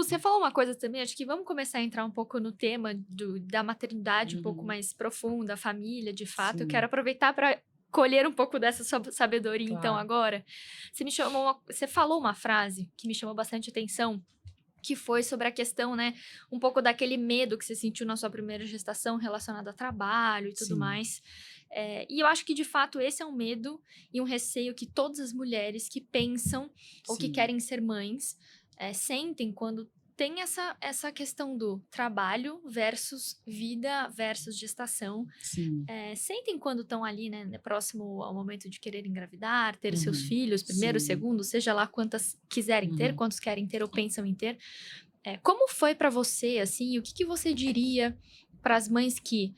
você falou uma coisa também, acho que vamos começar a entrar um pouco no tema da maternidade um pouco Uhum. mais profunda, a família, de fato. Eu Sim, quero aproveitar para colher um pouco dessa sabedoria, então, claro. agora. Você falou uma frase que me chamou bastante atenção, que foi sobre a questão, né, um pouco daquele medo que você sentiu na sua primeira gestação relacionado a trabalho e tudo Sim, mais. E eu acho que, de fato, esse é um medo e um receio que todas as mulheres que pensam ou que sim, querem ser mães sentem quando tem essa questão do trabalho versus vida versus gestação. sim. Sentem quando estão ali, né, próximo ao momento de querer engravidar, ter seus Uhum. filhos, primeiro, Sim. segundo, seja lá quantas quiserem ter, Uhum. quantos querem ter ou pensam em ter. Como foi pra você, assim, e o que que você diria para as mães que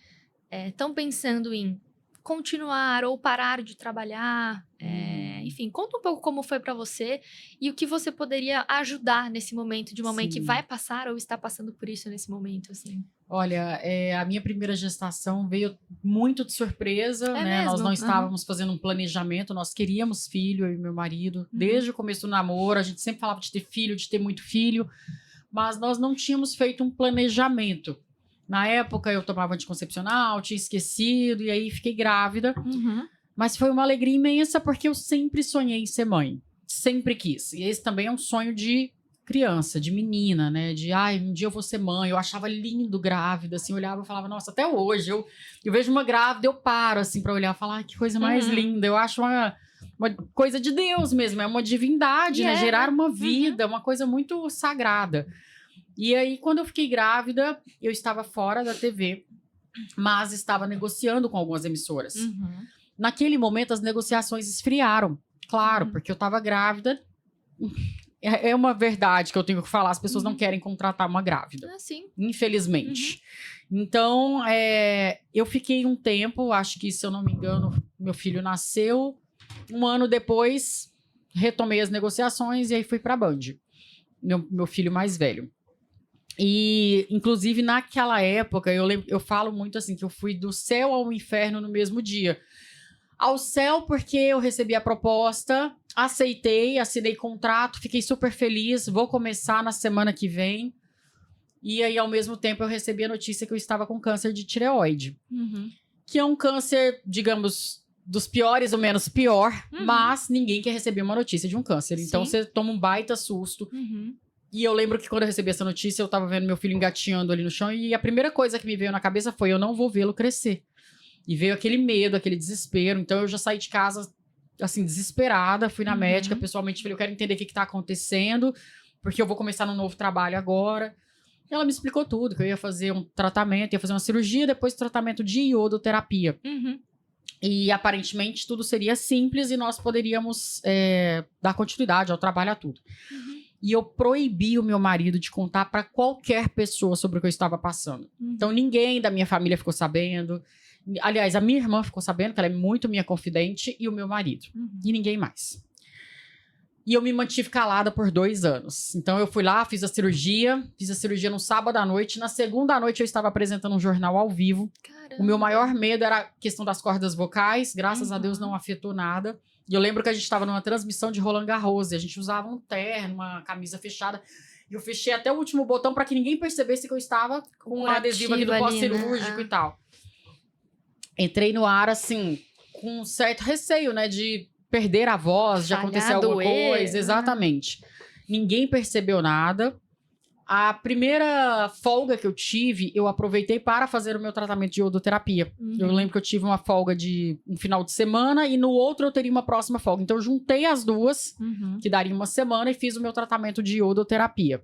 estão pensando em continuar ou parar de trabalhar? Uhum. Enfim, conta um pouco como foi pra você e o que você poderia ajudar nesse momento de uma mãe que vai Sim. passar ou está passando por isso nesse momento, assim. Olha, a minha primeira gestação veio muito de surpresa, É né, nós não mesmo? Aham. estávamos fazendo um planejamento, nós queríamos filho, eu e meu marido, Uhum. desde o começo do namoro, a gente sempre falava de ter filho, de ter muito filho, mas nós não tínhamos feito um planejamento. Na época eu tomava anticoncepcional, tinha esquecido, e aí fiquei grávida, Uhum. mas foi uma alegria imensa porque eu sempre sonhei em ser mãe, sempre quis. E esse também é um sonho de criança, de menina, né? De, ai, um dia eu vou ser mãe. Eu achava lindo grávida, assim, eu olhava e falava, nossa, até hoje eu vejo uma grávida, eu paro, assim, para olhar e falar, ai, que coisa mais Uhum. linda. Eu acho uma coisa de Deus mesmo, é uma divindade, E né? Gerar né? uma Uhum. vida, uma coisa muito sagrada. E aí, quando eu fiquei grávida, eu estava fora da TV, mas estava negociando com algumas emissoras. Uhum. Naquele momento, as negociações esfriaram. Claro, Uhum. porque eu estava grávida. É uma verdade que eu tenho que falar: as pessoas não Uhum. querem contratar uma grávida, Ah, sim. Uhum. infelizmente. Então, eu fiquei um tempo, acho que, se eu não me engano, meu filho nasceu. Um ano depois, retomei as negociações e aí fui para a Band, meu filho mais velho. E, inclusive, naquela época, eu falo muito assim, que eu fui do céu ao inferno no mesmo dia. Ao céu, porque eu recebi a proposta, aceitei, assinei contrato, fiquei super feliz, vou começar na semana que vem. E aí, ao mesmo tempo, eu recebi a notícia que eu estava com câncer de tireoide, Uhum. que é um câncer, digamos, dos piores ou menos pior, Uhum. mas ninguém quer receber uma notícia de um câncer. Então, Sim. você toma um baita susto. Uhum. E eu lembro que quando eu recebi essa notícia, eu tava vendo meu filho engatinhando ali no chão, e a primeira coisa que me veio na cabeça foi: eu não vou vê-lo crescer. E veio aquele medo, aquele desespero. Então eu já saí de casa, assim, desesperada. Fui na médica, Uhum. pessoalmente, falei: eu quero entender o que tá acontecendo, porque eu vou começar num novo trabalho agora. E ela me explicou tudo, que eu ia fazer um tratamento, ia fazer uma cirurgia, depois tratamento de iodoterapia. Uhum. E aparentemente tudo seria simples e nós poderíamos dar continuidade ao trabalho, a tudo. Uhum. E eu proibi o meu marido de contar para qualquer pessoa sobre o que eu estava passando. Então Uhum. ninguém da minha família ficou sabendo. Aliás, a minha irmã ficou sabendo, que ela é muito minha confidente, e o meu marido. Uhum. E ninguém mais. E eu me mantive calada por 2 anos. Então eu fui lá, fiz a cirurgia no sábado à noite. Na segunda à noite eu estava apresentando um jornal ao vivo. O meu Caramba. maior medo era a questão das cordas vocais. Graças a Deus não Uhum. afetou nada. E eu lembro que a gente estava numa transmissão de Roland Garros. E a gente usava um terno, uma camisa fechada. E eu fechei até o último botão para que ninguém percebesse que eu estava O com um adesivo aqui curativo do ali, né? pós-cirúrgico e Ah. tal. Entrei no ar, assim, com um certo receio, né? De perder a voz, de acontecer Falhar, alguma doer. coisa. Exatamente. Ninguém percebeu nada. A primeira folga que eu tive, eu aproveitei para fazer o meu tratamento de iodoterapia. Eu Uhum. lembro que eu tive uma folga de um final de semana e no outro eu teria uma próxima folga. Então eu juntei as duas, Uhum. que daria uma semana, e fiz o meu tratamento de iodoterapia.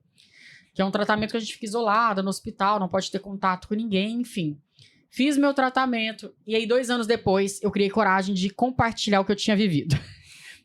Que é um tratamento que a gente fica isolada no hospital, não pode ter contato com ninguém, enfim. Fiz meu tratamento e aí 2 anos depois eu criei coragem de compartilhar o que eu tinha vivido.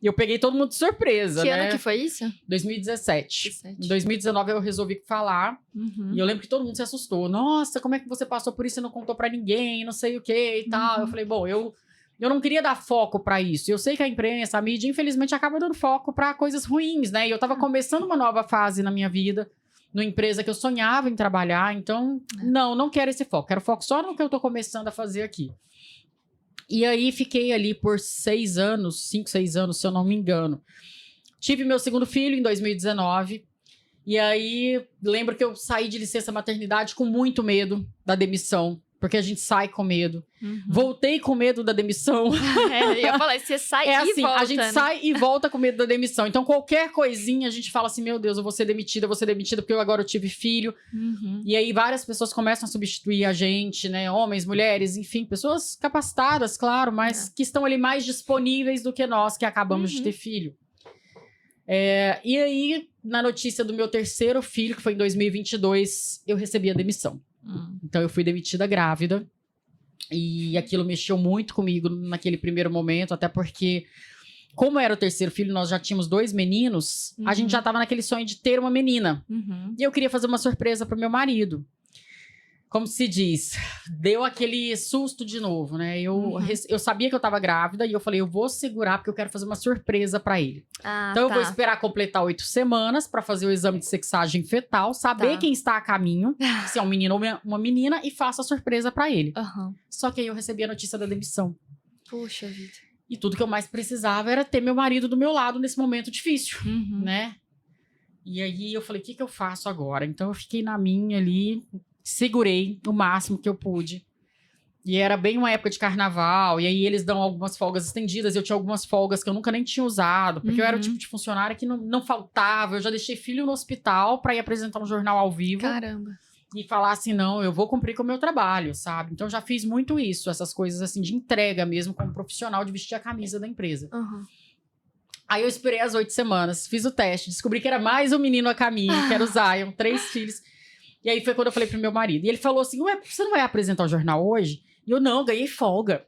E eu peguei todo mundo de surpresa, Que ano que né? foi isso? 2017. 17. Em 2019 eu resolvi falar. E Uhum. eu lembro que todo mundo se assustou. Nossa, como é que você passou por isso e não contou pra ninguém, não sei o que e tal. Eu Uhum. falei, bom, eu não queria dar foco pra isso. Eu sei que a imprensa, a mídia, infelizmente, acaba dando foco pra coisas ruins, né? E eu tava começando uma nova fase na minha vida, numa empresa que eu sonhava em trabalhar. Então, não quero esse foco. Quero foco só no que eu tô começando a fazer aqui. E aí, fiquei ali por 6 anos, 5, 6 anos, se eu não me engano. Tive meu segundo filho em 2019. E aí, lembro que eu saí de licença maternidade com muito medo da demissão. Porque a gente sai com medo. Voltei com medo da demissão. Eu ia falar, você sai É e assim, volta, a gente né? sai e volta com medo da demissão. Então, qualquer coisinha, a gente fala assim, meu Deus, eu vou ser demitida, porque agora eu tive filho. E aí, várias pessoas começam a substituir a gente, né? Homens, mulheres, enfim, pessoas capacitadas, claro, mas que estão ali mais disponíveis do que nós, que acabamos de ter filho. E aí, na notícia do meu terceiro filho, que foi em 2022, eu recebi a demissão. Então, eu fui demitida grávida. E aquilo mexeu muito comigo naquele primeiro momento, até porque, como era o terceiro filho, nós já tínhamos 2 meninos, a gente já tava naquele sonho de ter uma menina. E eu queria fazer uma surpresa pro meu marido. Como se diz, deu aquele susto de novo, né? Eu sabia que eu tava grávida e eu falei, eu vou segurar porque eu quero fazer uma surpresa pra ele. Então eu vou esperar completar 8 semanas pra fazer o exame de sexagem fetal, saber quem está a caminho, se é um menino ou uma menina, e faço a surpresa pra ele. Só que aí eu recebi a notícia da demissão. Puxa vida. E tudo que eu mais precisava era ter meu marido do meu lado nesse momento difícil, né? E aí eu falei, o que eu faço agora? Então eu fiquei na minha ali, segurei o máximo que eu pude. E era bem uma época de carnaval, e aí eles dão algumas folgas estendidas, eu tinha algumas folgas que eu nunca nem tinha usado, porque eu era o tipo de funcionária que não faltava, eu já deixei filho no hospital pra ir apresentar um jornal ao vivo. Caramba. E falar assim, não, eu vou cumprir com o meu trabalho, sabe? Então, já fiz muito isso, essas coisas assim, de entrega mesmo, como profissional, de vestir a camisa da empresa. Aí eu esperei as 8 semanas, fiz o teste, descobri que era mais um menino a caminho, que era o Zion, 3 filhos. E aí foi quando eu falei pro meu marido. E ele falou assim, ué, você não vai apresentar o jornal hoje? E eu, não, ganhei folga.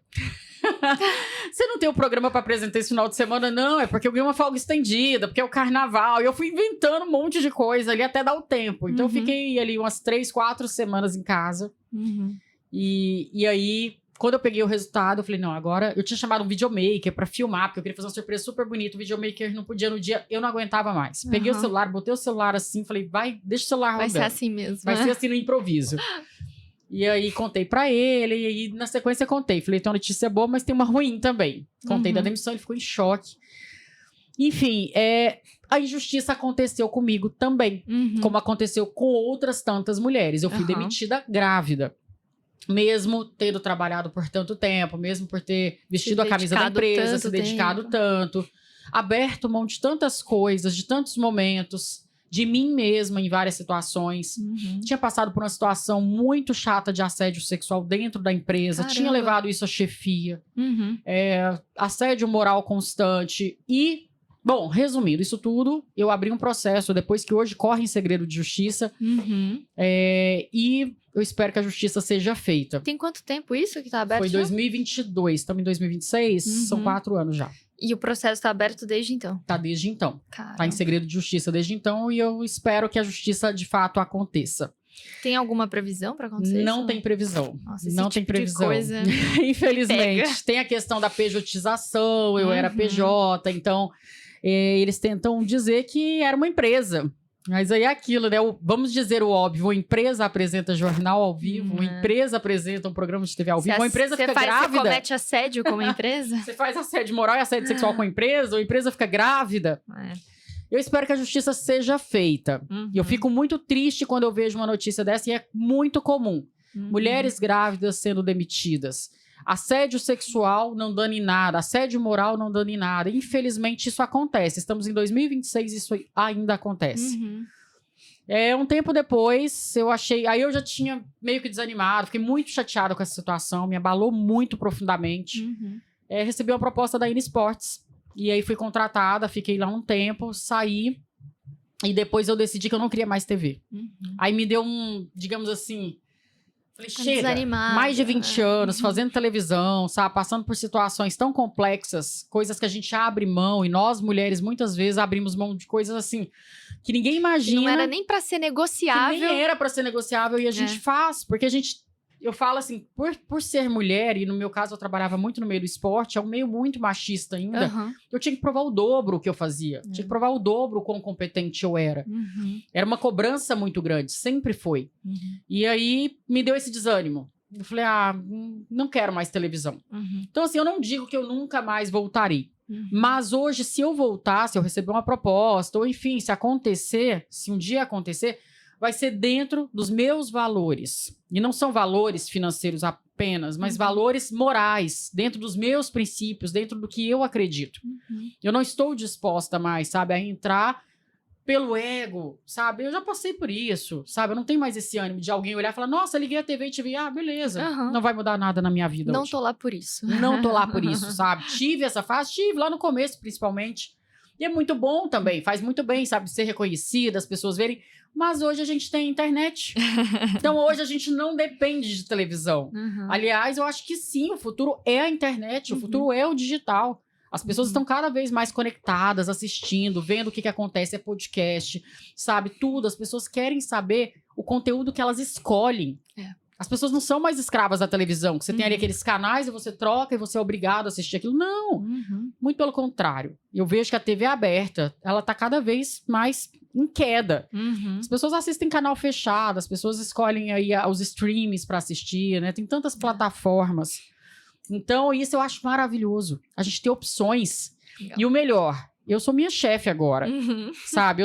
Você não tem um programa pra apresentar esse final de semana? Não, é porque eu ganhei uma folga estendida, porque é o carnaval. E eu fui inventando um monte de coisa ali até dar o tempo. Então eu fiquei ali umas 3, 4 semanas em casa. E aí, quando eu peguei o resultado, eu falei, não, agora... Eu tinha chamado um videomaker pra filmar, porque eu queria fazer uma surpresa super bonita. O videomaker não podia no dia, eu não aguentava mais. Peguei o celular, botei o celular assim, falei, vai, deixa o celular rodando. Vai ser assim mesmo. Vai ser assim no improviso. E aí, contei pra ele, e aí, na sequência, contei. Falei, tem uma notícia boa, mas tem uma ruim também. Contei da demissão, ele ficou em choque. Enfim, a injustiça aconteceu comigo também, como aconteceu com outras tantas mulheres. Eu fui demitida grávida. Mesmo tendo trabalhado por tanto tempo, mesmo por ter vestido a camisa da empresa, se dedicado tanto, aberto mão de tantas coisas, de tantos momentos, de mim mesma em várias situações. Tinha passado por uma situação muito chata de assédio sexual dentro da empresa, tinha levado isso à chefia, assédio moral constante e... Bom, resumindo isso tudo, eu abri um processo depois que hoje corre em segredo de justiça e eu espero que a justiça seja feita. Tem quanto tempo isso que tá aberto? Foi 2022, estamos em 2026, são 4 anos já. E o processo tá aberto desde então? Tá desde então. Caramba. Tá em segredo de justiça desde então e eu espero que a justiça de fato aconteça. Tem alguma previsão pra acontecer Não isso? tem previsão. Nossa, esse não tipo tem previsão. de coisa Infelizmente. pega. Tem a questão da pejotização, eu era PJ, então eles tentam dizer que era uma empresa. Mas aí é aquilo, né? Vamos dizer o óbvio. Uma empresa apresenta jornal ao vivo, uma empresa apresenta um programa de TV ao vivo, uma empresa fica grávida. Você comete assédio como empresa? Você faz assédio moral e assédio sexual com a empresa, ou a empresa fica grávida. Eu espero que a justiça seja feita. E eu fico muito triste quando eu vejo uma notícia dessa, e é muito comum. Mulheres grávidas sendo demitidas. Assédio sexual não dando em nada, assédio moral não dando em nada. Infelizmente, isso acontece. Estamos em 2026 e isso ainda acontece. Um tempo depois, eu achei... Aí eu já tinha meio que desanimado, fiquei muito chateada com essa situação, me abalou muito profundamente. Recebi uma proposta da IN Sports. E aí fui contratada, fiquei lá um tempo, saí. E depois eu decidi que eu não queria mais TV. Aí me deu digamos assim... Falei, chega, mais de 20 anos, fazendo televisão, sabe? Passando por situações tão complexas, coisas que a gente abre mão, e nós, mulheres, muitas vezes abrimos mão de coisas assim, que ninguém imagina. Que não era nem pra ser negociável. Que nem era pra ser negociável, e a gente faz, porque a gente... Eu falo assim, por ser mulher, e no meu caso eu trabalhava muito no meio do esporte, é um meio muito machista ainda, eu tinha que provar o dobro o que eu fazia. Tinha que provar o dobro o quão competente eu era. Era uma cobrança muito grande, sempre foi. E aí, me deu esse desânimo. Eu falei, não quero mais televisão. Então assim, eu não digo que eu nunca mais voltarei. Mas hoje, se eu voltar, se eu receber uma proposta, ou enfim, se acontecer, se um dia acontecer, vai ser dentro dos meus valores. E não são valores financeiros apenas, mas valores morais, dentro dos meus princípios, dentro do que eu acredito. Eu não estou disposta mais, sabe, a entrar pelo ego, sabe? Eu já passei por isso, sabe? Eu não tenho mais esse ânimo de alguém olhar e falar, nossa, liguei a TV e te vi, beleza. Não vai mudar nada na minha vida Não hoje. tô lá por isso. Não tô lá por isso, sabe? Tive essa fase, tive lá no começo, principalmente. E é muito bom também, faz muito bem, sabe? Ser reconhecida, as pessoas verem. Mas hoje a gente tem internet. Então hoje a gente não depende de televisão. Aliás, eu acho que sim, o futuro é a internet, o futuro é o digital. As pessoas estão cada vez mais conectadas, assistindo, vendo o que acontece, é podcast, sabe? Tudo. As pessoas querem saber o conteúdo que elas escolhem. As pessoas não são mais escravas da televisão, que você tem ali aqueles canais e você troca e você é obrigado a assistir aquilo. Não, muito pelo contrário. Eu vejo que a TV aberta, ela tá cada vez mais em queda. As pessoas assistem canal fechado, as pessoas escolhem aí os streams para assistir, né? Tem tantas plataformas. Então, isso eu acho maravilhoso. A gente ter opções. Legal. E o melhor, eu sou minha chefe agora, sabe?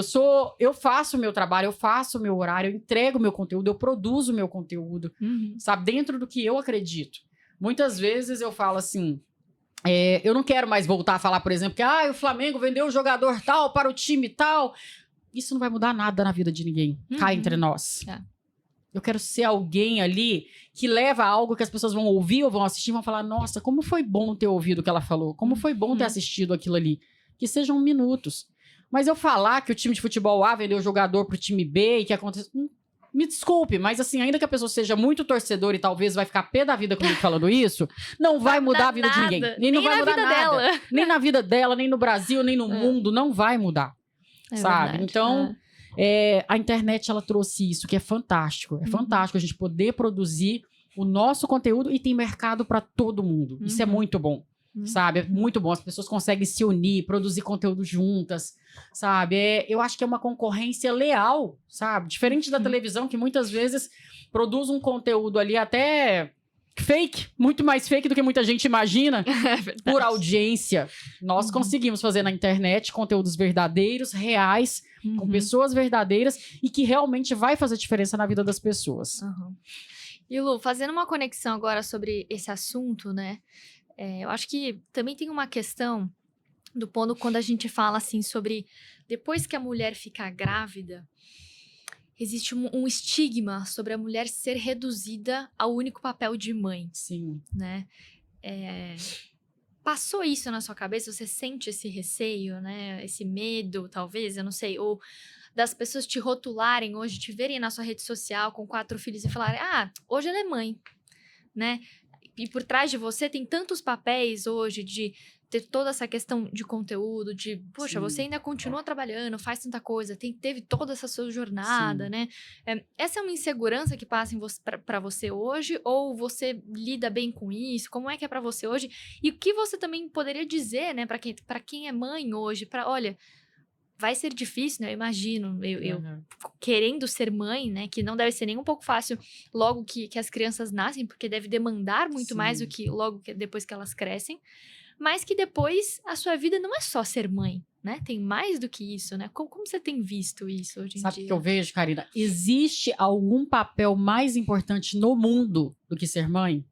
Eu faço o meu trabalho, eu faço o meu horário, eu entrego o meu conteúdo, eu produzo o meu conteúdo, sabe? Dentro do que eu acredito. Muitas vezes eu falo assim, eu não quero mais voltar a falar, por exemplo, que o Flamengo vendeu um jogador tal para o time tal. Isso não vai mudar nada na vida de ninguém. Cá entre nós. Eu quero ser alguém ali que leva algo que as pessoas vão ouvir ou vão assistir e vão falar, nossa, como foi bom ter ouvido o que ela falou. Como foi bom ter assistido aquilo ali. Que sejam minutos. Mas eu falar que o time de futebol A vendeu o jogador pro time B e que acontece... Me desculpe, mas assim, ainda que a pessoa seja muito torcedora e talvez vai ficar pé da vida comigo falando isso, não vai mudar a vida de ninguém. Nem não vai mudar nada. Dela. Nem na vida dela, nem no Brasil, nem no mundo. Não vai mudar. Sabe? Verdade. Então... a internet, ela trouxe isso, que é fantástico. É fantástico a gente poder produzir o nosso conteúdo e tem mercado para todo mundo. Isso é muito bom, sabe? É muito bom. As pessoas conseguem se unir, produzir conteúdo juntas, sabe? Eu acho que é uma concorrência leal, sabe? Diferente da televisão, que muitas vezes produz um conteúdo ali até... fake, muito mais fake do que muita gente imagina, por audiência. Nós conseguimos fazer na internet conteúdos verdadeiros, reais, com pessoas verdadeiras e que realmente vai fazer diferença na vida das pessoas. E Lu, fazendo uma conexão agora sobre esse assunto, né? Eu acho que também tem uma questão do ponto quando a gente fala assim sobre depois que a mulher fica grávida, existe um estigma sobre a mulher ser reduzida ao único papel de mãe. Sim. Né? Passou isso na sua cabeça? Você sente esse receio, né? Esse medo, talvez, eu não sei. Ou das pessoas te rotularem hoje, te verem na sua rede social com 4 filhos e falarem, hoje ela é mãe, né? E por trás de você tem tantos papéis hoje de ter toda essa questão de conteúdo, de, poxa, você ainda continua trabalhando, faz tanta coisa, teve toda essa sua jornada, né? Essa é uma insegurança que passa para você hoje? Ou você lida bem com isso? Como é que é para você hoje? E o que você também poderia dizer, né, para quem é mãe hoje? Olha, vai ser difícil, né? Eu imagino, eu querendo ser mãe, né? Que não deve ser nem um pouco fácil logo que as crianças nascem, porque deve demandar muito mais do que depois que elas crescem. Mas que depois a sua vida não é só ser mãe, né? Tem mais do que isso, né? Como você tem visto isso hoje em dia? Sabe o que eu vejo, Karina? Existe algum papel mais importante no mundo do que ser mãe?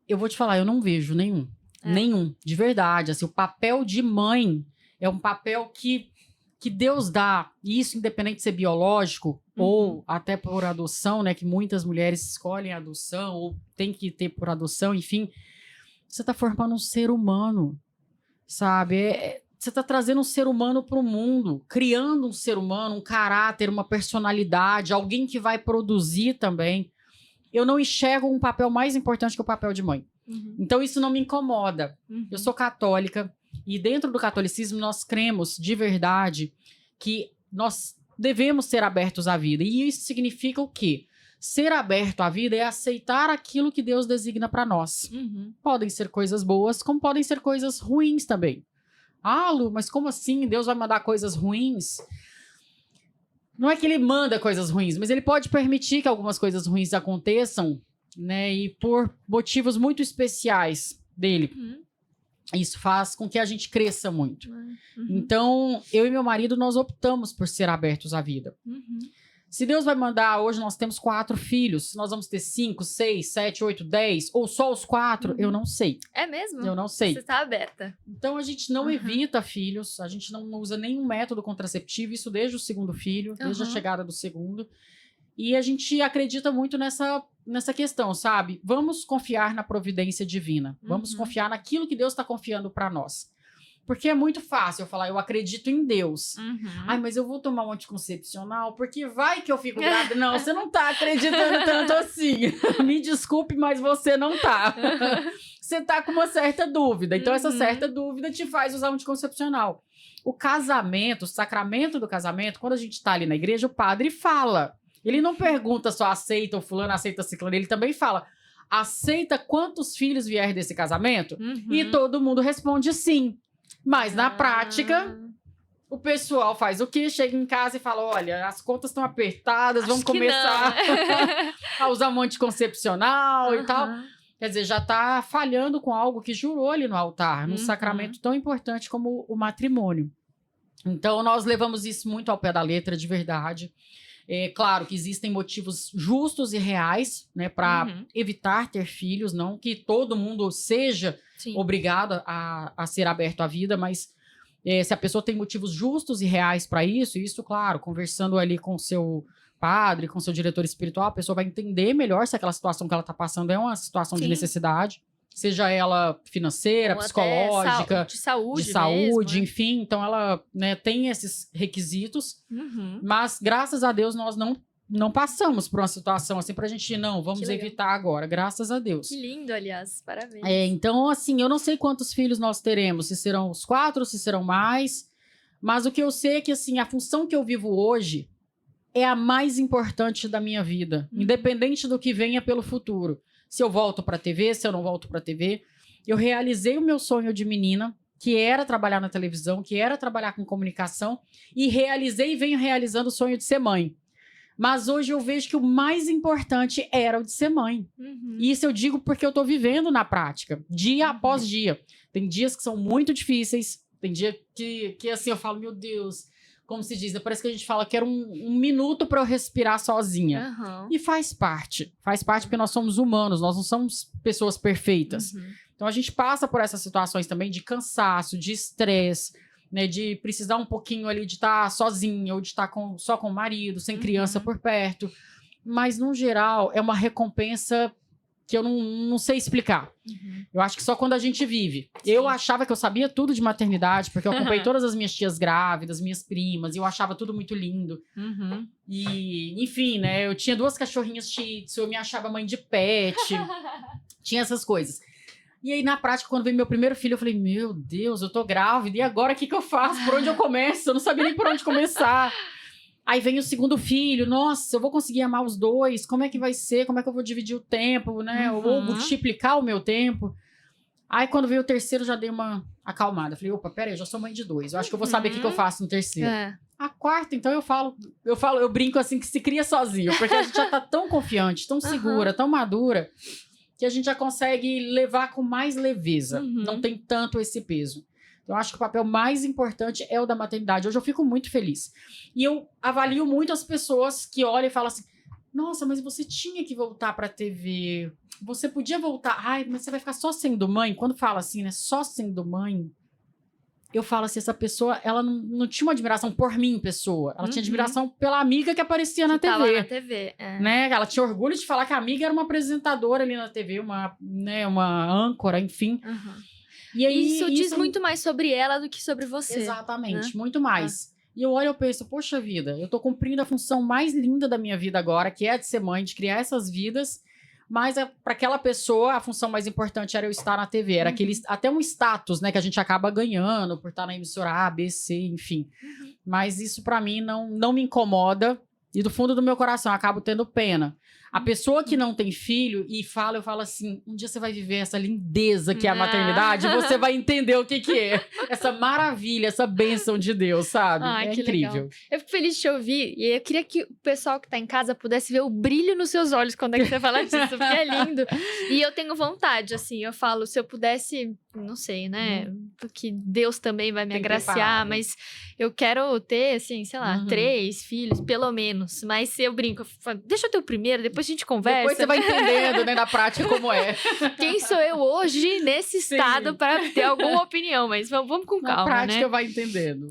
Eu vou te falar, eu não vejo nenhum. Nenhum, de verdade. Assim, o papel de mãe é um papel que Deus dá, e isso independente de ser biológico ou até por adoção, né? Que muitas mulheres escolhem a adoção ou tem que ter por adoção, enfim... Você está formando um ser humano, sabe? Você está trazendo um ser humano para o mundo, criando um ser humano, um caráter, uma personalidade, alguém que vai produzir também. Eu não enxergo um papel mais importante que o papel de mãe. Então, isso não me incomoda. Eu sou católica e dentro do catolicismo nós cremos de verdade que nós devemos ser abertos à vida. E isso significa o quê? Ser aberto à vida é aceitar aquilo que Deus designa para nós. Podem ser coisas boas, como podem ser coisas ruins também. Lu, mas como assim? Deus vai mandar coisas ruins? Não é que ele manda coisas ruins, mas ele pode permitir que algumas coisas ruins aconteçam, né? E por motivos muito especiais dele. Isso faz com que a gente cresça muito. Uhum. Então, eu e meu marido, nós optamos por ser abertos à vida. Uhum. Se Deus vai mandar, hoje nós temos 4 filhos, nós vamos ter 5, 6, 7, 8, 10, ou só os 4, eu não sei. É mesmo? Eu não sei. Você está aberta. Então, a gente não evita filhos, a gente não usa nenhum método contraceptivo, isso desde o segundo filho, desde a chegada do segundo. E a gente acredita muito nessa questão, sabe? Vamos confiar na providência divina. Vamos confiar naquilo que Deus está confiando para nós. Porque é muito fácil eu falar, eu acredito em Deus. Ai, mas eu vou tomar um anticoncepcional porque vai que eu fico grávida. Não, você não tá acreditando tanto assim. Me desculpe, mas você não tá. Você tá com uma certa dúvida. Então, essa certa dúvida te faz usar um anticoncepcional. O casamento, o sacramento do casamento, quando a gente tá ali na igreja, o padre fala. Ele não pergunta só aceita o fulano, aceita a ciclana. Ele também fala, aceita quantos filhos vier desse casamento? E todo mundo responde sim. Mas na prática, o pessoal faz o quê? Chega em casa e fala, olha, as contas estão apertadas, vamos começar a usar um anticoncepcional e tal. Quer dizer, já está falhando com algo que jurou ali no altar, num sacramento tão importante como o matrimônio. Então, nós levamos isso muito ao pé da letra, de verdade. É claro que existem motivos justos e reais, né, para evitar ter filhos, não que todo mundo seja obrigado a ser aberto à vida, mas se a pessoa tem motivos justos e reais para isso, claro, conversando ali com o seu padre, com o seu diretor espiritual, a pessoa vai entender melhor se aquela situação que ela está passando é uma situação de necessidade, seja ela financeira, ou psicológica, de saúde mesmo, né? Enfim, então ela, né, tem esses requisitos, mas graças a Deus nós não passamos por uma situação assim pra gente, não, vamos evitar agora, graças a Deus. Que lindo, aliás, parabéns. Então, assim, eu não sei quantos filhos nós teremos, se serão os 4, se serão mais, mas o que eu sei é que, assim, a função que eu vivo hoje é a mais importante da minha vida, independente do que venha pelo futuro. Se eu volto pra TV, se eu não volto pra TV, eu realizei o meu sonho de menina, que era trabalhar na televisão, que era trabalhar com comunicação, e realizei e venho realizando o sonho de ser mãe. Mas hoje eu vejo que o mais importante era o de ser mãe. E isso eu digo porque eu tô vivendo na prática, dia após dia. Tem dias que são muito difíceis, tem dia que assim, eu falo, meu Deus, como se diz, parece que a gente fala que era um minuto para eu respirar sozinha. E faz parte porque nós somos humanos, nós não somos pessoas perfeitas. Então a gente passa por essas situações também de cansaço, de estresse, né, de precisar um pouquinho ali de estar sozinha ou de estar só com o marido, sem criança por perto. Mas, no geral, é uma recompensa que eu não sei explicar. Eu acho que só quando a gente vive. Eu achava que eu sabia tudo de maternidade, porque eu acompanhei todas as minhas tias grávidas, minhas primas, e eu achava tudo muito lindo. E, enfim, né, eu tinha 2 cachorrinhas shih tzu, eu me achava mãe de pet, tinha essas coisas. E aí, na prática, quando veio meu primeiro filho, eu falei, meu Deus, eu tô grávida, e agora o que eu faço? Por onde eu começo? Eu não sabia nem por onde começar. Aí vem o segundo filho, nossa, eu vou conseguir amar os 2, como é que vai ser? Como é que eu vou dividir o tempo, né? Ou multiplicar o meu tempo. Aí, quando veio o terceiro, eu já dei uma acalmada. Falei, opa, peraí, eu já sou mãe de 2, eu acho que eu vou saber o que eu faço no terceiro. A quarta, então, eu brinco assim, que se cria sozinho, porque a gente já tá tão confiante, tão segura, tão madura, que a gente já consegue levar com mais leveza. Não tem tanto esse peso. Então, eu acho que o papel mais importante é o da maternidade. Hoje eu fico muito feliz. E eu avalio muito as pessoas que olham e falam assim, nossa, mas você tinha que voltar pra TV. Você podia voltar. Ai, mas você vai ficar só sendo mãe? Quando fala assim, né? Só sendo mãe, eu falo assim, essa pessoa, ela não tinha uma admiração por mim, pessoa. Ela tinha admiração pela amiga que aparecia na TV. Tava na TV, né? Ela tinha orgulho de falar que a amiga era uma apresentadora ali na TV, uma âncora, enfim. E aí, isso diz muito mais sobre ela do que sobre você. Exatamente, né? Muito mais. E eu olho e penso, poxa vida, eu tô cumprindo a função mais linda da minha vida agora, que é a de ser mãe, de criar essas vidas. Mas para aquela pessoa, a função mais importante era eu estar na TV. Era até um status, né, que a gente acaba ganhando por estar na emissora A, B, C, enfim. Mas isso para mim não me incomoda. E do fundo do meu coração, eu acabo tendo pena. A pessoa que não tem filho e fala, eu falo assim, um dia você vai viver essa lindeza que é a maternidade, você vai entender o que é. Essa maravilha, essa bênção de Deus, sabe? Ai, é que incrível. legal. Eu fico feliz de te ouvir e eu queria que o pessoal que tá em casa pudesse ver o brilho nos seus olhos quando é que você fala disso, porque é lindo. E eu tenho vontade, assim, eu falo, se eu pudesse, não sei, né, porque Deus também vai me Tem agraciar, preparado. mas eu quero ter, assim, sei lá, 3 filhos, pelo menos. Mas se eu brinco, eu falo, deixa eu ter o primeiro, depois a gente conversa. Depois você vai entendendo, né, na prática como é. Quem sou eu hoje nesse estado Sim. para ter alguma opinião, mas vamos com Na calma, prática né? vai entendendo.